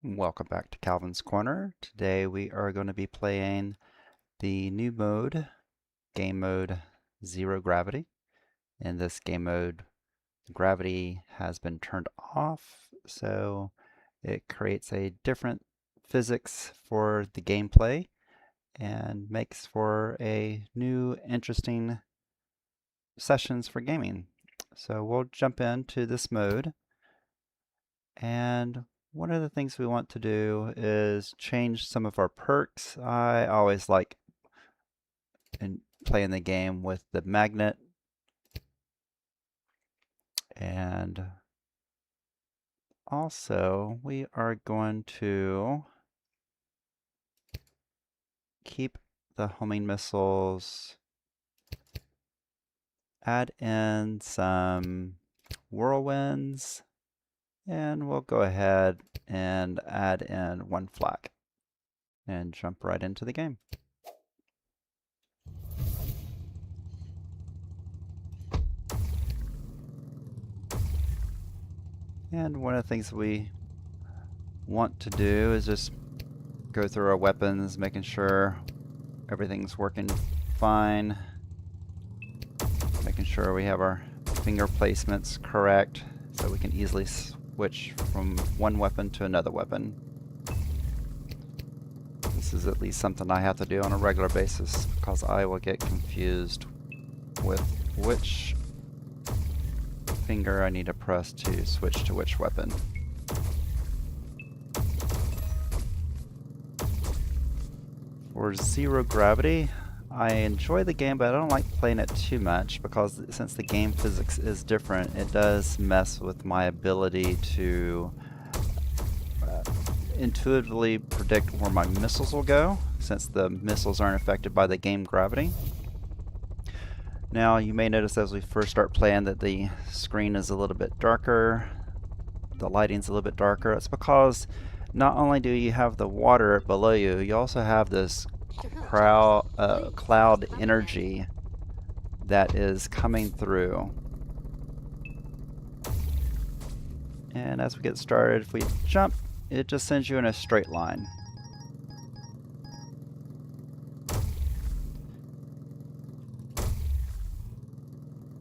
Welcome back to Calvin's Corner. Today we are going to be playing the new mode, game mode Zero Gravity. In this game mode, gravity has been turned off, so it creates a different physics for the gameplay and makes for a new interesting sessions for gaming. So we'll jump into this mode, and one of the things we want to do is change some of our perks. I always like playing the game with the magnet, and also we are going to keep the homing missiles, add in some whirlwinds, and we'll go ahead and add in one flak and jump right into the game. And one of the things we want to do is just go through our weapons, making sure everything's working fine, making sure we have our finger placements correct so we can easily switch from one weapon to another weapon. This is at least something I have to do on a regular basis because I will get confused with which finger I need to press to switch to which weapon. For Zero Gravity, I enjoy the game, but I don't like playing it too much because since the game physics is different, it does mess with my ability to intuitively predict where my missiles will go, since the missiles aren't affected by the game gravity. Now, you may notice as we first start playing that the screen is a little bit darker, the lighting's a little bit darker. It's because not only do you have the water below you, you also have this cloud energy that is coming through. And as we get started, if we jump, it just sends you in a straight line.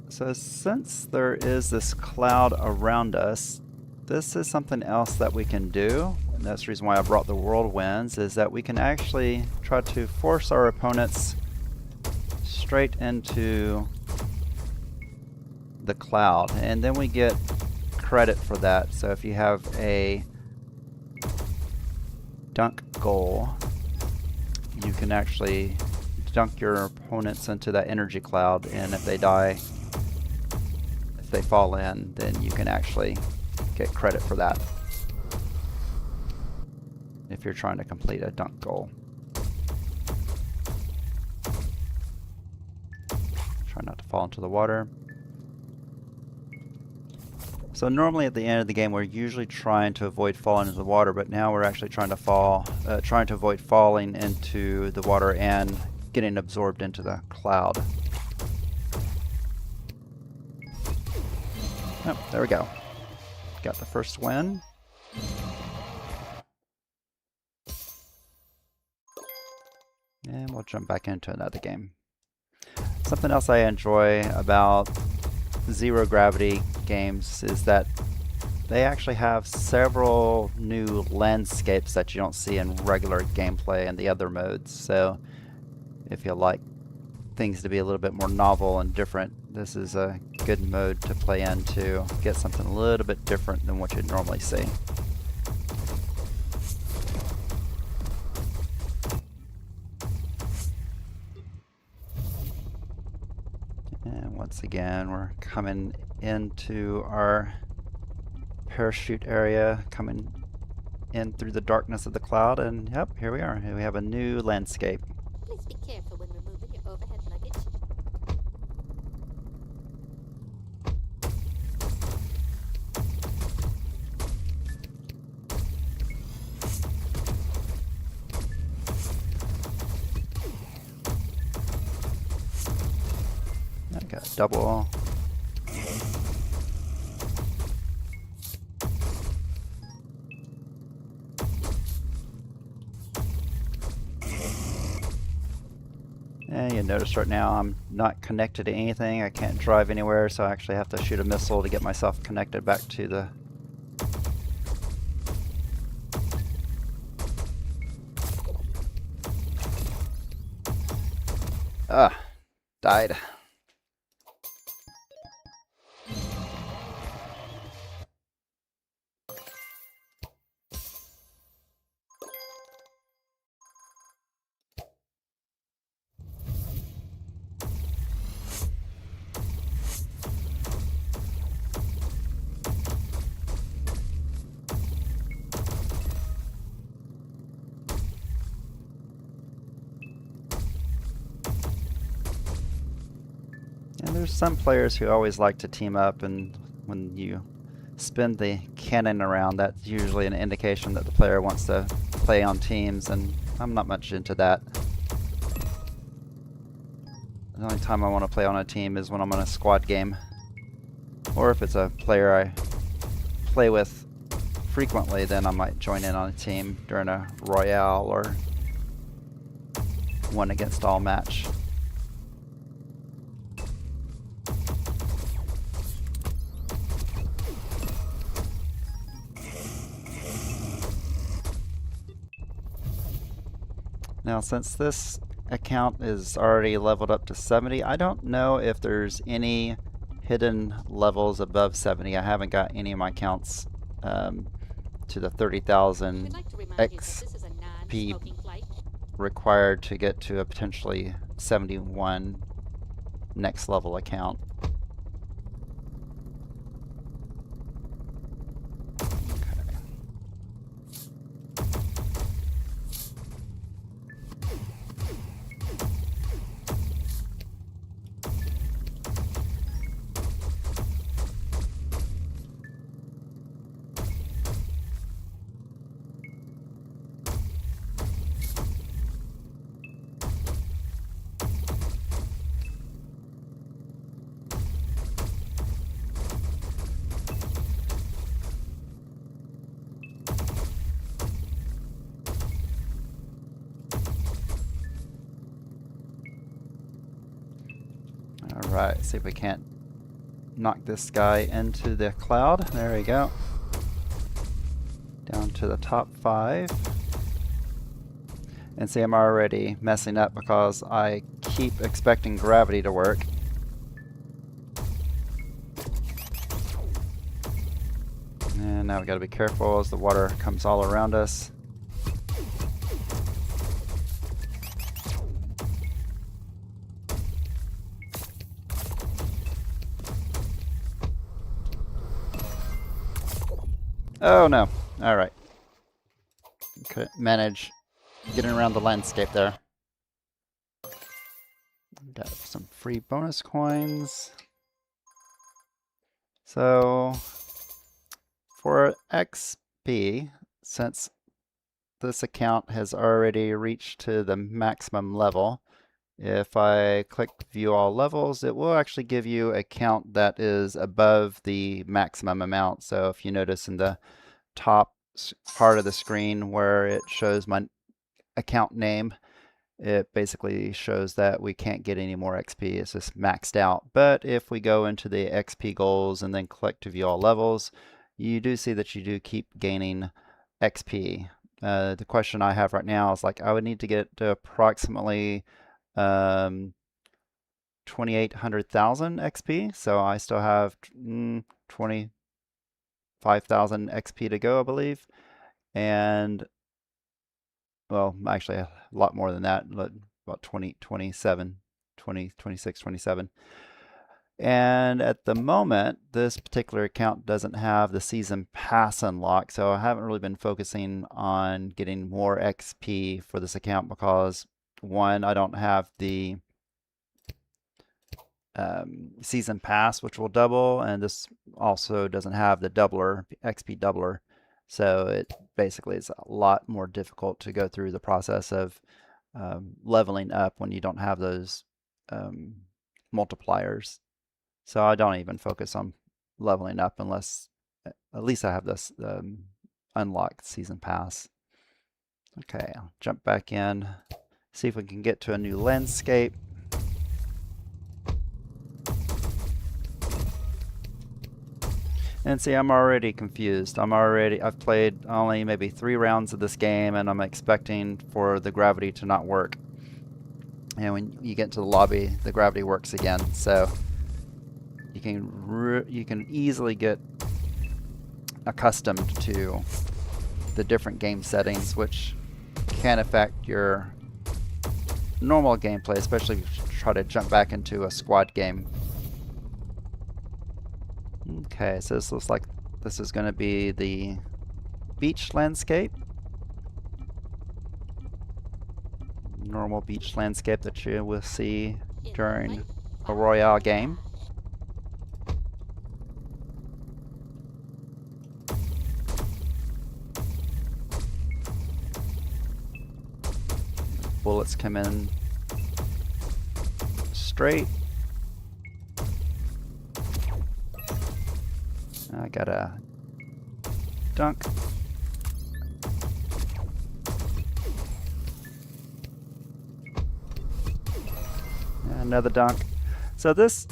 So since there is this cloud around us, this is something else that we can do. And that's the reason why I brought the whirlwinds, is that we can actually try to force our opponents straight into the cloud, and then we get credit for that. So if you have a dunk goal, you can actually dunk your opponents into that energy cloud, and if they die, if they fall in, then you can actually get credit for that if you're trying to complete a dunk goal. Try not to fall into the water. So normally at the end of the game we're usually trying to avoid falling into the water, but now we're actually trying to avoid falling into the water and getting absorbed into the cloud. Oh, there we go. Got the first win. And we'll jump back into another game. Something else I enjoy about Zero Gravity games is that they actually have several new landscapes that you don't see in regular gameplay and the other modes. So if you like things to be a little bit more novel and different, this is a good mode to play in to get something a little bit different than what you'd normally see. And once again, we're coming into our parachute area, coming in through the darkness of the cloud, and yep, here we are. We have a new landscape. Please be careful when removing your overhead luggage. I got double. And you notice right now I'm not connected to anything. I can't drive anywhere, so I actually have to shoot a missile to get myself connected back to the... Ah, died. And there's some players who always like to team up, and when you spin the cannon around, that's usually an indication that the player wants to play on teams, and I'm not much into that. The only time I want to play on a team is when I'm on a squad game, or if it's a player I play with frequently, then I might join in on a team during a Royale or one against all match. Now, since this account is already leveled up to 70, I don't know if there's any hidden levels above 70. I haven't got any of my accounts to the 30,000 We'd like to remind you that XP this is a non-smoking flight. required to get to a potentially 71 next level account. Alright, see if we can't knock this guy into the cloud. There we go. Down to the top 5. And see, I'm already messing up because I keep expecting gravity to work. And now we gotta be careful as the water comes all around us. Oh no. Alright. Couldn't manage getting around the landscape there. Got some free bonus coins. So, for XP, since this account has already reached to the maximum level, if I click view all levels, it will actually give you a count that is above the maximum amount. So if you notice in the top part of the screen where it shows my account name, it basically shows that we can't get any more XP. It's just maxed out. But if we go into the XP goals and then click to view all levels, you do see that you do keep gaining XP. The question I have right now is like I would need to get to approximately 2,800,000 XP, so I still have 25,000 XP to go, I believe. And well, actually a lot more than that, about 27. And at the moment, this particular account doesn't have the season pass unlocked, so I haven't really been focusing on getting more XP for this account because, one, I don't have the season pass, which will double, and this also doesn't have the doubler, XP doubler. So it basically is a lot more difficult to go through the process of leveling up when you don't have those multipliers. So I don't even focus on leveling up unless at least I have this unlocked season pass. Okay, I'll jump back in, see if we can get to a new landscape. And see, I'm already confused. I've played only maybe 3 rounds of this game, and I'm expecting for the gravity to not work. And when you get into the lobby, the gravity works again. So you can easily get accustomed to the different game settings, which can affect your normal gameplay, especially if you try to jump back into a squad game. Okay, so this looks like this is going to be the beach landscape. Normal beach landscape that you will see during a Royale game. Bullets come in straight. I got a dunk. Another dunk. So this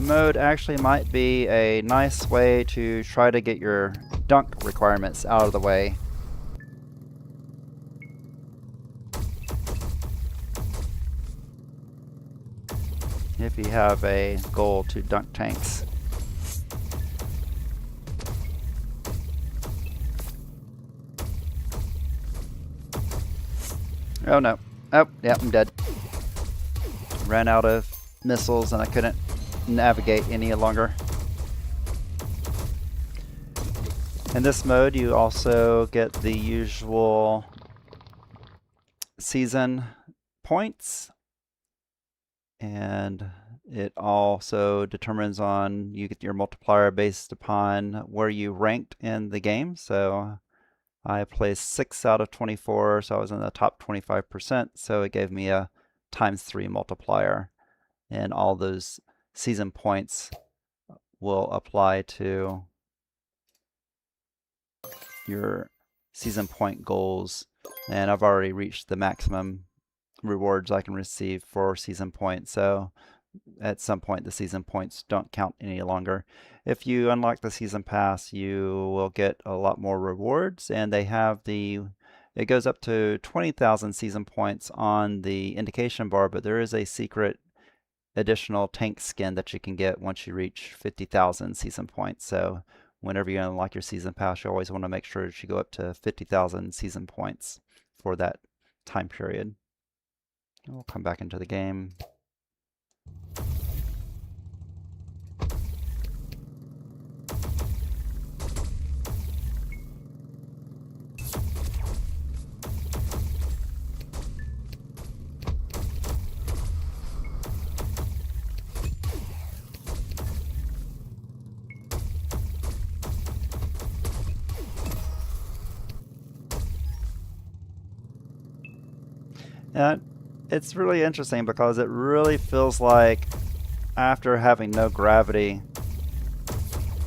mode actually might be a nice way to try to get your dunk requirements out of the way. If you have a goal to dunk tanks. Oh no. Oh, yeah, I'm dead. Ran out of missiles and I couldn't navigate any longer. In this mode, you also get the usual season points, and it also determines on, you get your multiplier based upon where you ranked in the game. So I placed 6 out of 24, so I was in the top 25%, so it gave me a ×3 multiplier, and all those season points will apply to your season point goals, and I've already reached the maximum rewards I can receive for season points, so at some point the season points don't count any longer. If you unlock the season pass, you will get a lot more rewards, and they have it goes up to 20,000 season points on the indication bar, but there is a secret additional tank skin that you can get once you reach 50,000 season points. So whenever you unlock your season pass, you always want to make sure that you go up to 50,000 season points for that time period. We'll come back into the game. It's really interesting because it really feels like after having no gravity,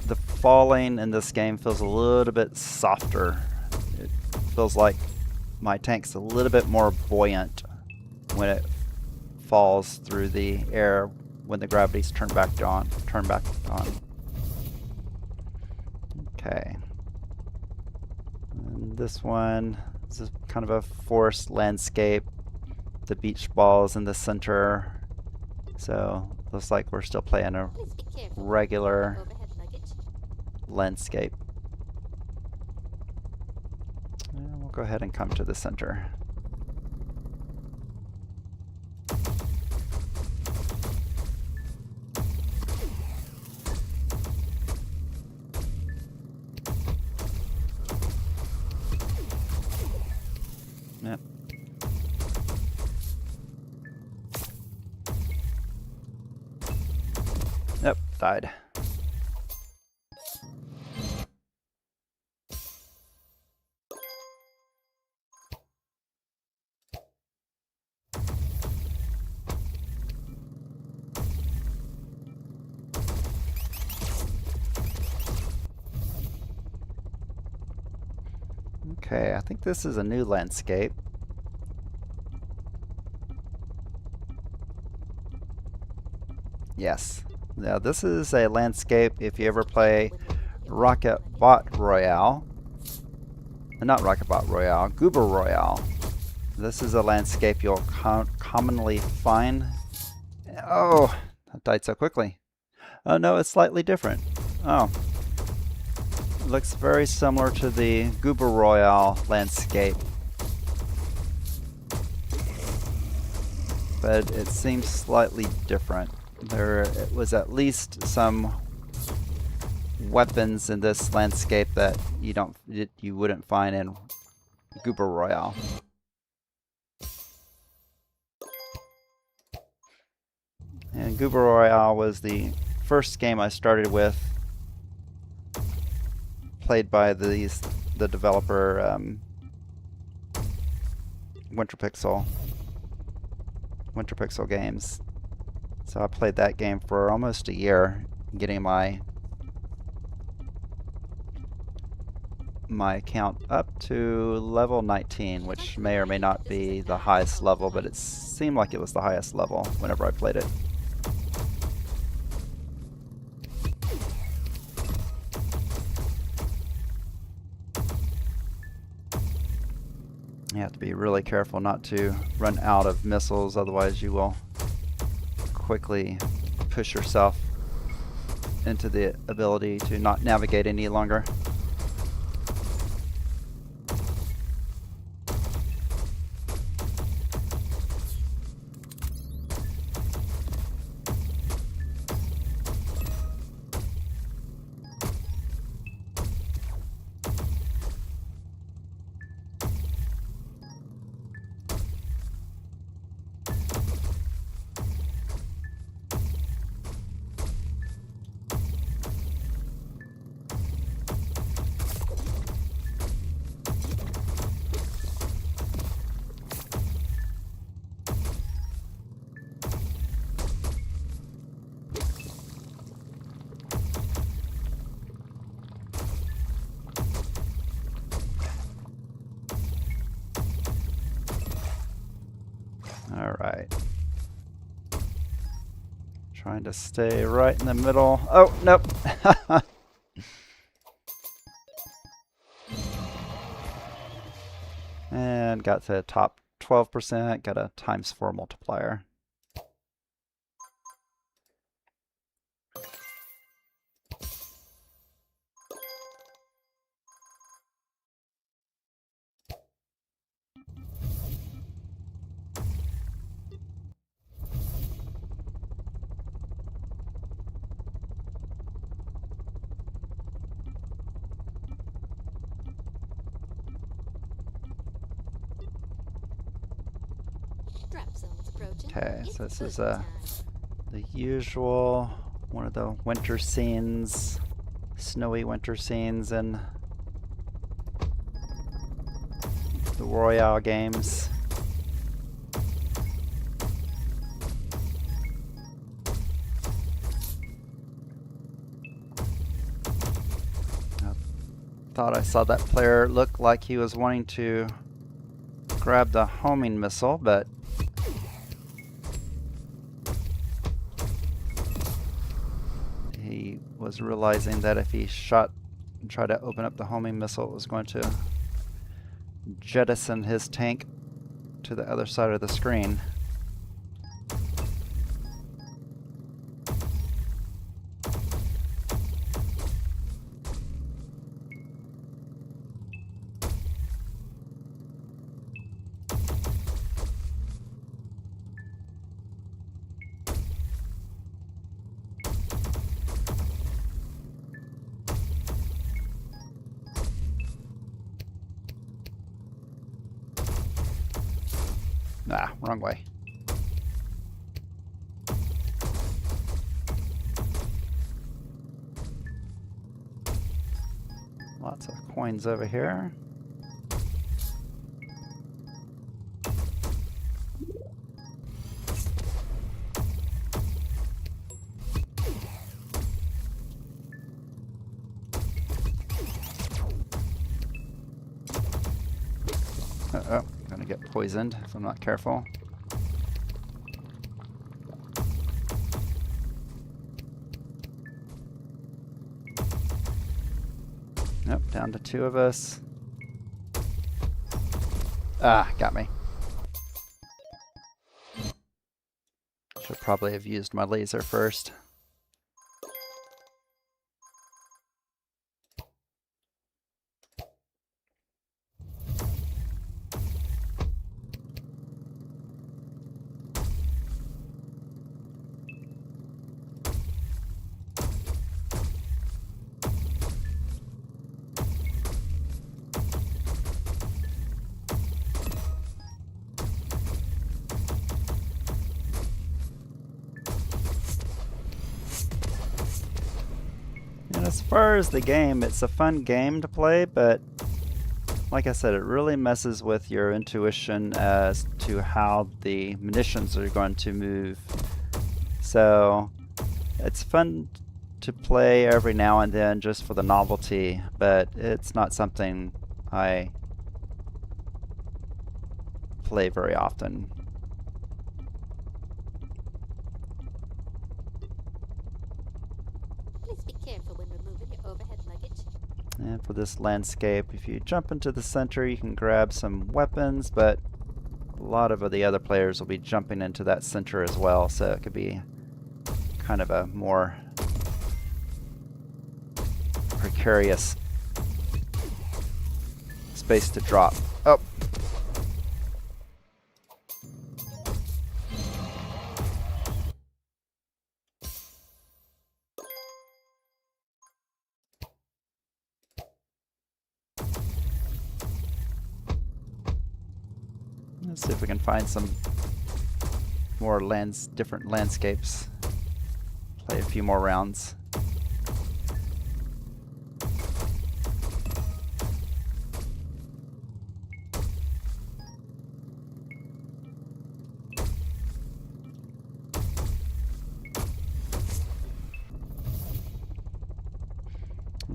the falling in this game feels a little bit softer. It feels like my tank's a little bit more buoyant when it falls through the air when the gravity's turned back on. Okay. And this one is kind of a forest landscape. The beach balls in the center, so looks like we're still playing a regular landscape. And we'll go ahead and come to the center. Yep. Yep, died. Okay, I think this is a new landscape. Yes. Now this is a landscape if you ever play Rocket Bot Royale. Not Rocket Bot Royale, Goober Royale. This is a landscape you'll commonly find. Oh, that died so quickly. Oh no, it's slightly different. Oh. It looks very similar to the Goober Royale landscape. But it seems slightly different. There was at least some weapons in this landscape that you wouldn't find in Goober Royale. And Goober Royale was the first game I started with, played by the developer Winter Pixel Games. So I played that game for almost a year, getting my account up to level 19, which may or may not be the highest level, but it seemed like it was the highest level whenever I played it. You have to be really careful not to run out of missiles, otherwise you will quickly push yourself into the ability to not navigate any longer. Alright. Trying to stay right in the middle. Oh, nope. And got to the top 12%, got a ×4 multiplier. Okay, so this is the usual one of the winter scenes, snowy winter scenes in the Royale games. I thought I saw that player look like he was wanting to grab the homing missile, but he was realizing that if he shot and tried to open up the homing missile, it was going to jettison his tank to the other side of the screen. Ah, wrong way. Lots of coins over here. Uh-oh, gonna get poisoned if I'm not careful. Down to 2 of us. Ah, got me. Should probably have used my laser first. And as far as the game, it's a fun game to play, but like I said, it really messes with your intuition as to how the munitions are going to move. So it's fun to play every now and then just for the novelty, but it's not something I play very often. Please be careful when removing your overhead luggage. And for this landscape, if you jump into the center, you can grab some weapons, but a lot of the other players will be jumping into that center as well, so it could be kind of a more precarious space to drop. Oh! Let's see if we can find some more different landscapes. Play a few more rounds.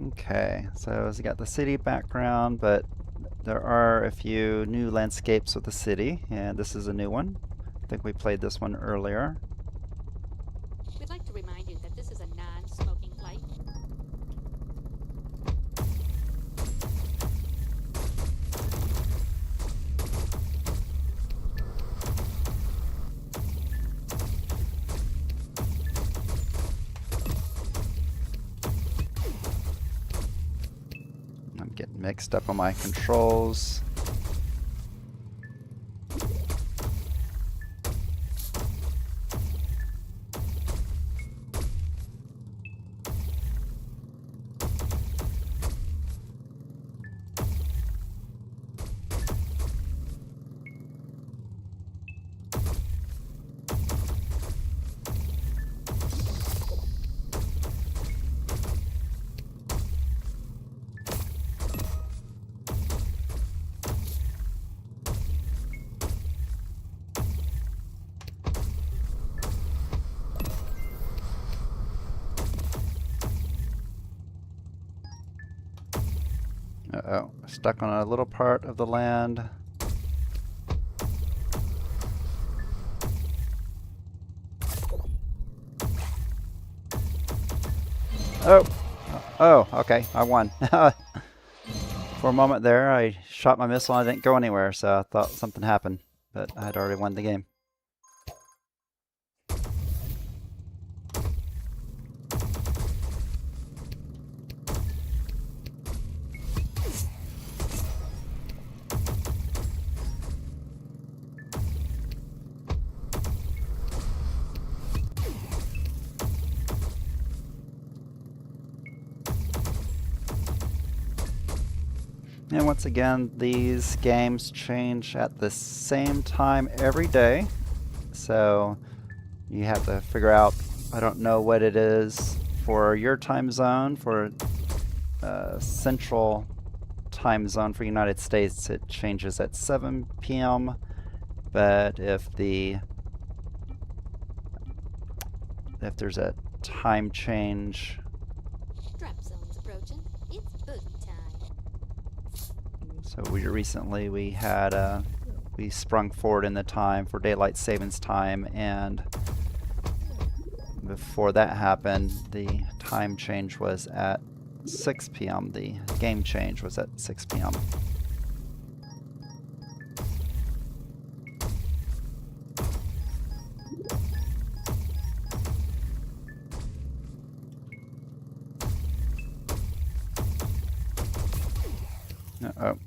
Okay, so we got the city background, but there are a few new landscapes with the city, and this is a new one. I think we played this one earlier. We'd like to remind you that this is a non-smoking flight. I'm getting mixed up on my controls. Uh-oh, stuck on a little part of the land. Oh! Oh, okay, I won. For a moment there, I shot my missile and I didn't go anywhere, so I thought something happened, but I had already won the game. And once again, these games change at the same time every day. So you have to figure out, I don't know what it is for your time zone. For central time zone for United States, it changes at 7 p.m. But if there's a time change, Drop zone's approaching. It's boogie time. so we had we sprung forward in the time for daylight savings time, and before that happened, the time change was at 6 p.m. The game change was at 6 p.m. Uh-oh.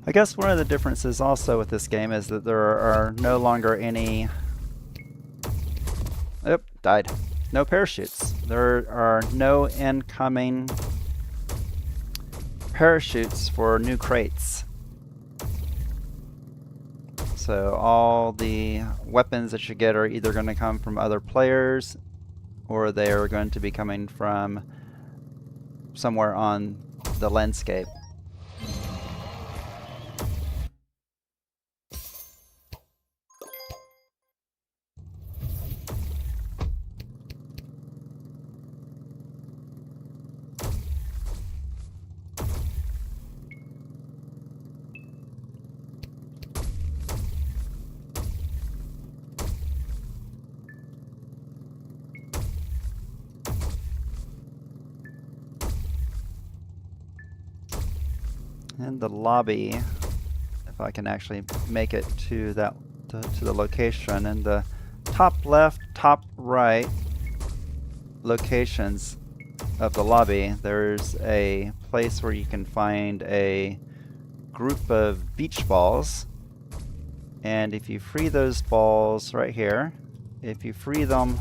I guess one of the differences also with this game is that there are no longer any... Oop, died. No parachutes. There are no incoming parachutes for new crates. So all the weapons that you get are either going to come from other players or they are going to be coming from somewhere on the landscape. And the lobby, if I can actually make it to that to the location, in the top left, top right locations of the lobby, there's a place where you can find a group of beach balls, and if you free those balls right here, if you free them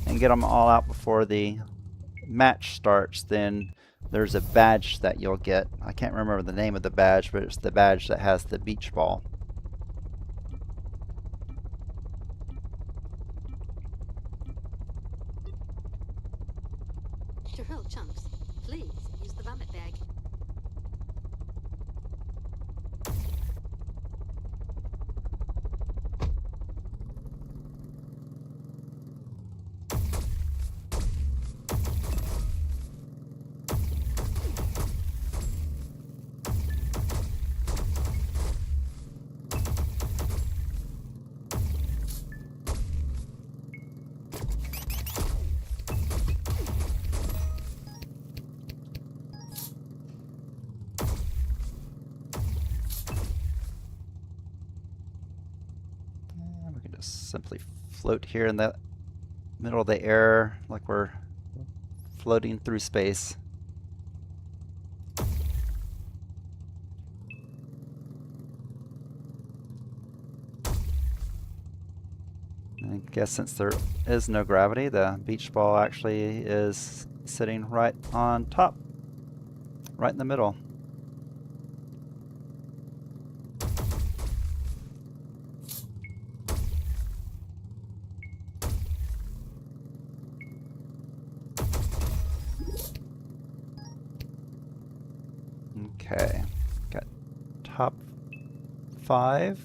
and get them all out before the match starts, then there's a badge that you'll get. I can't remember the name of the badge, but it's the badge that has the beach ball. To hurl chunks, please use the vomit bag. We can just simply float here in the middle of the air like we're floating through space. I guess since there is no gravity, the beach ball actually is sitting right on top, right in the middle. Okay, got top 5.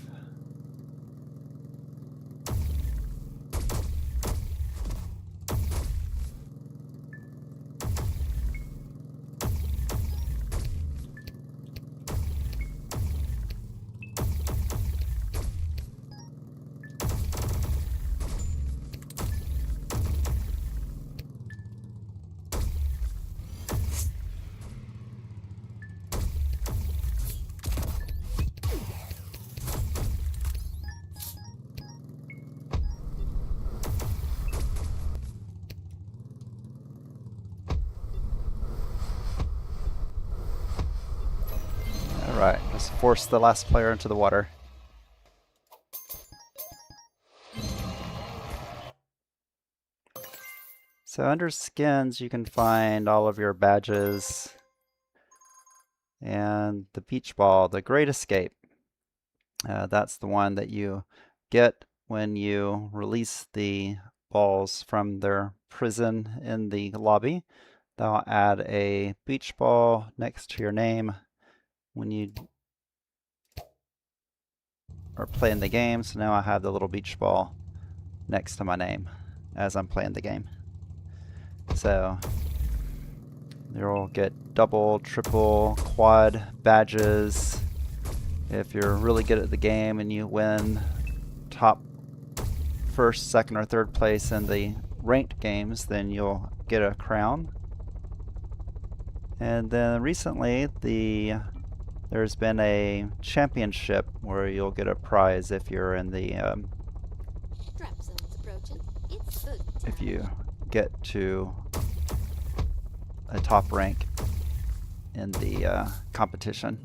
Alright, let's force the last player into the water. So under skins you can find all of your badges and the beach ball, the Great Escape. That's the one that you get when you release the balls from their prison in the lobby. They'll add a beach ball next to your name when you are playing the game. So now I have the little beach ball next to my name as I'm playing the game. So you'll get double, triple, quad badges if you're really good at the game and you win top first, second, or third place in the ranked games, then you'll get a crown. And then recently, there's been a championship where you'll get a prize if you're in the Drop zone's approaching. It's food if time. you get to a top rank in the competition.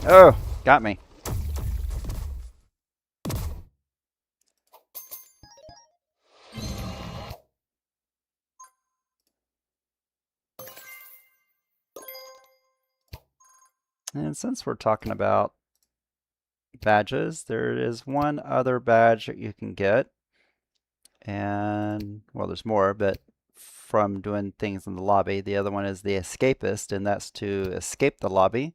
Oh, got me. And since we're talking about badges, there is one other badge that you can get. And, well, there's more, but from doing things in the lobby. The other one is the Escapist, and that's to escape the lobby.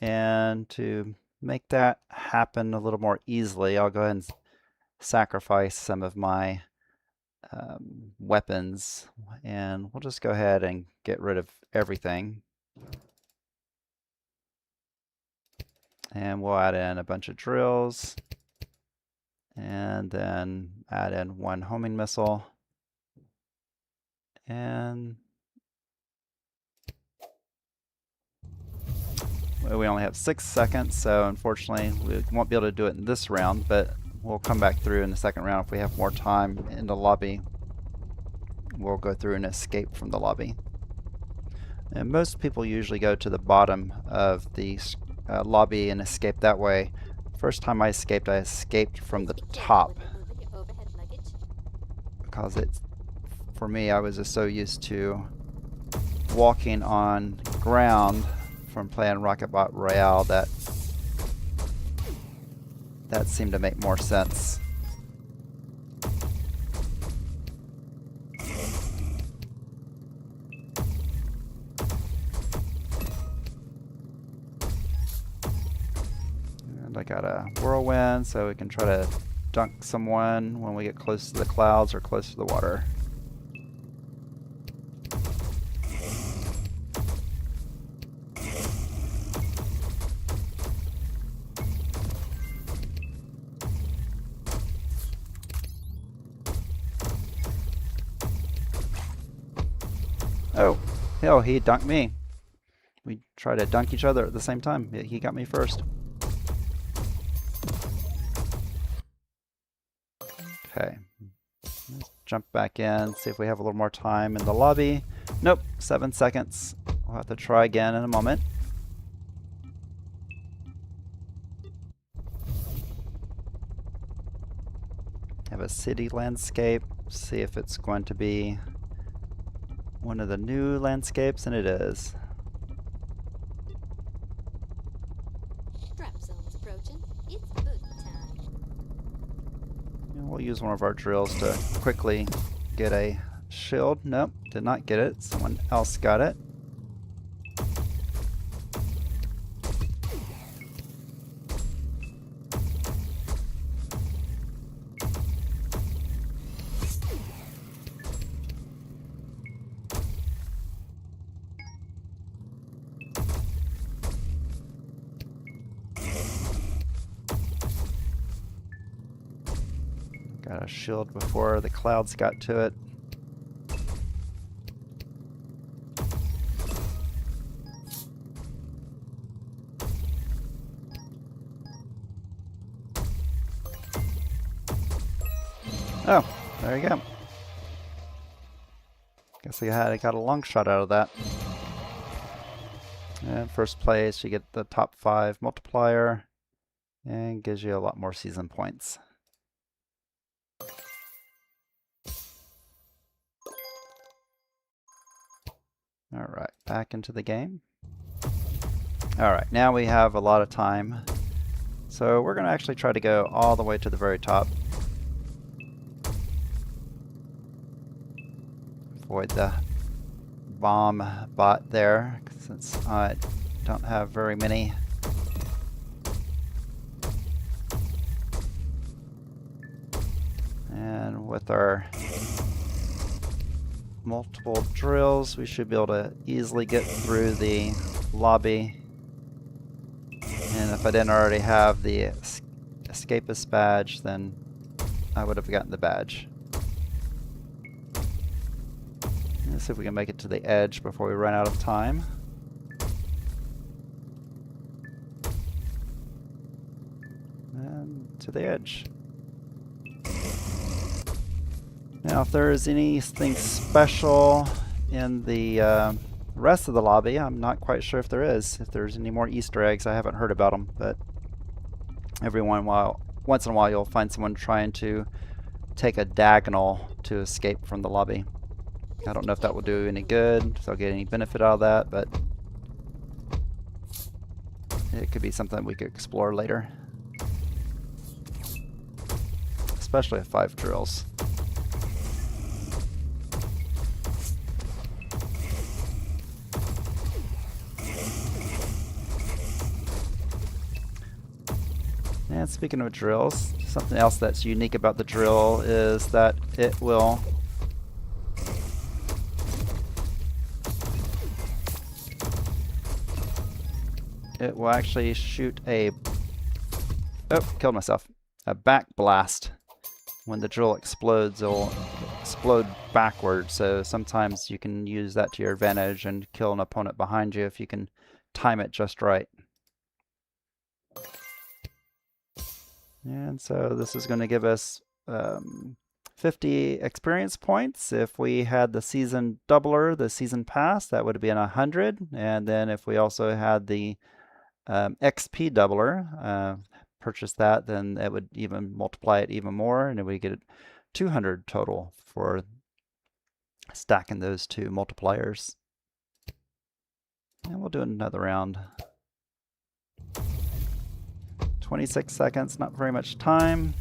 And to make that happen a little more easily, I'll go ahead and sacrifice some of my weapons, and we'll just go ahead and get rid of everything. And we'll add in a bunch of drills, and then add in one homing missile, and we only have 6 seconds, so unfortunately we won't be able to do it in this round, but we'll come back through in the second round if we have more time in the lobby. We'll go through and escape from the lobby. And most people usually go to the bottom of the lobby and escape that way. First time I escaped from the top, because for me, I was just so used to walking on ground from playing Rocket Bot Royale that seemed to make more sense. And I got a Whirlwind, so we can try to dunk someone when we get close to the clouds or close to the water. Oh, hell, he dunked me. We try to dunk each other at the same time. He got me first. Okay. Let's jump back in, see if we have a little more time in the lobby. Nope, 7 seconds. We'll have to try again in a moment. Have a city landscape. See if it's going to be one of the new landscapes, and it is. Drop zone's approaching. It's food time. And we'll use one of our drills to quickly get a shield. Nope, did not get it. Someone else got it. Got a shield before the clouds got to it. Oh, there you go. Guess I got a long shot out of that. And first place, you get the top 5 multiplier and gives you a lot more season points. Alright, back into the game. Alright, now we have a lot of time. So we're going to actually try to go all the way to the very top. avoid the bomb bot there since I don't have very many. And with our multiple drills, we should be able to easily get through the lobby. And if I didn't already have the Escapist badge, then I would have gotten the badge. Let's see if we can make it to the edge before we run out of time. And to the edge. Now, if there is anything special in the rest of the lobby, I'm not quite sure if there is. If there's any more Easter eggs, I haven't heard about them, but once in a while, you'll find someone trying to take a diagonal to escape from the lobby. I don't know if that will do any good, if they'll get any benefit out of that, but it could be something we could explore later. Especially with 5 drills. And speaking of drills, something else that's unique about the drill is that it will actually shoot a killed myself. A back blast. When the drill explodes, it'll explode backward, so sometimes you can use that to your advantage and kill an opponent behind you if you can time it just right. And so this is going to give us 50 experience points. If we had the season doubler, the season pass, that would have been 100. And then if we also had the XP doubler, purchase that, then it would even multiply it even more, and then we get 200 total for stacking those two multipliers. And we'll do another round. 26 seconds, not very much time.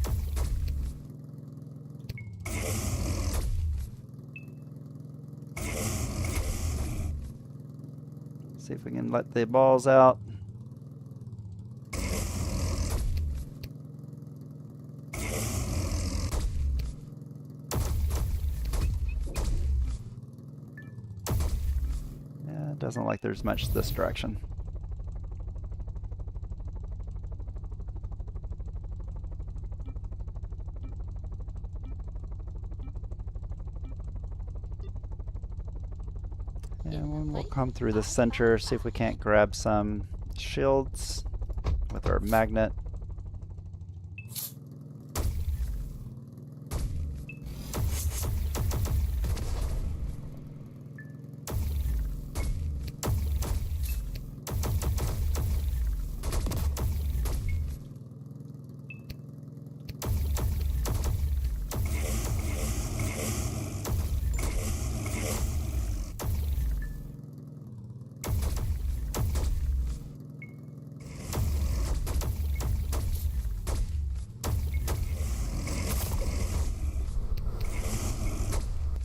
See if we can let the balls out. Yeah, it doesn't look like there's much this direction. And we'll come through the center, see if we can't grab some shields with our magnet.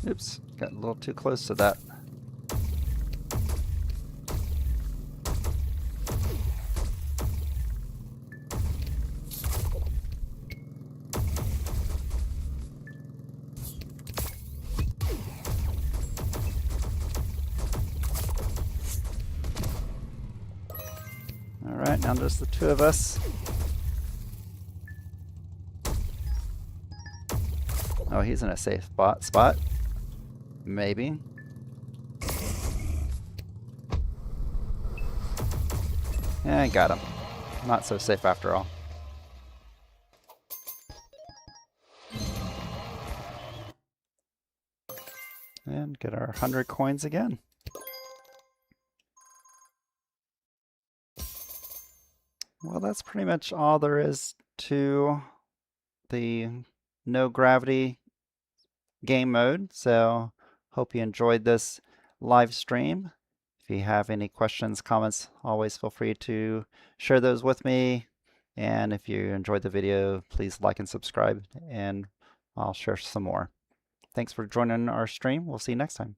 Oops, got a little too close to that. All right, now just the two of us. Oh, he's in a safe spot. Maybe. Yeah, I got him. Not so safe after all. And get our 100 coins again. Well, that's pretty much all there is to the no gravity game mode. So hope you enjoyed this live stream. If you have any questions, comments, always feel free to share those with me. And if you enjoyed the video, please like and subscribe, and I'll share some more. Thanks for joining our stream. We'll see you next time.